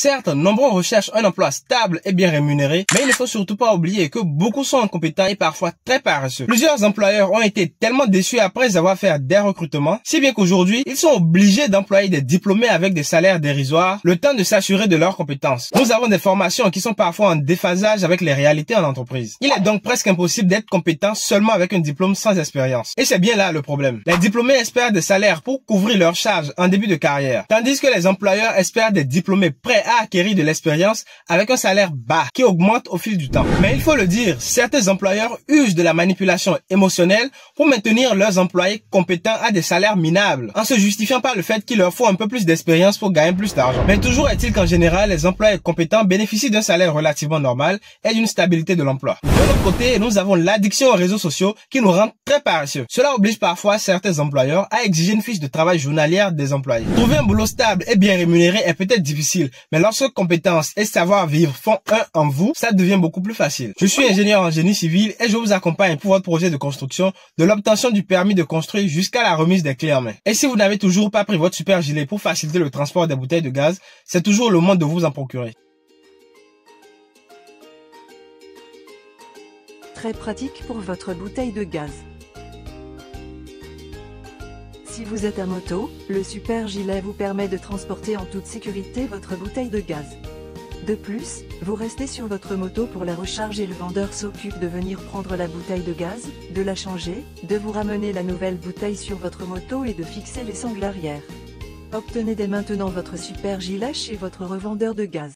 Certes, nombreux recherchent un emploi stable et bien rémunéré, mais il ne faut surtout pas oublier que beaucoup sont incompétents et parfois très paresseux. Plusieurs employeurs ont été tellement déçus après avoir fait des recrutements, si bien qu'aujourd'hui, ils sont obligés d'employer des diplômés avec des salaires dérisoires, le temps de s'assurer de leurs compétences. Nous avons des formations qui sont parfois en déphasage avec les réalités en entreprise. Il est donc presque impossible d'être compétent seulement avec un diplôme sans expérience. Et c'est bien là le problème. Les diplômés espèrent des salaires pour couvrir leurs charges en début de carrière, tandis que les employeurs espèrent des diplômés prêts à acquérir de l'expérience avec un salaire bas qui augmente au fil du temps. Mais il faut le dire, certains employeurs usent de la manipulation émotionnelle pour maintenir leurs employés compétents à des salaires minables, en se justifiant par le fait qu'il leur faut un peu plus d'expérience pour gagner plus d'argent. Mais toujours est-il qu'en général, les employés compétents bénéficient d'un salaire relativement normal et d'une stabilité de l'emploi. De l'autre côté, nous avons l'addiction aux réseaux sociaux qui nous rend très paresseux. Cela oblige parfois certains employeurs à exiger une fiche de travail journalière des employés. Trouver un boulot stable et bien rémunéré est peut-être difficile, mais lorsque compétences et savoir-vivre font un en vous, ça devient beaucoup plus facile. Je suis ingénieur en génie civil et je vous accompagne pour votre projet de construction, de l'obtention du permis de construire jusqu'à la remise des clés en main. Et si vous n'avez toujours pas pris votre super gilet pour faciliter le transport des bouteilles de gaz, c'est toujours le moment de vous en procurer. Très pratique pour votre bouteille de gaz. Si vous êtes à moto, le super gilet vous permet de transporter en toute sécurité votre bouteille de gaz. De plus, vous restez sur votre moto pour la recharger et le vendeur s'occupe de venir prendre la bouteille de gaz, de la changer, de vous ramener la nouvelle bouteille sur votre moto et de fixer les sangles arrière. Obtenez dès maintenant votre super gilet chez votre revendeur de gaz.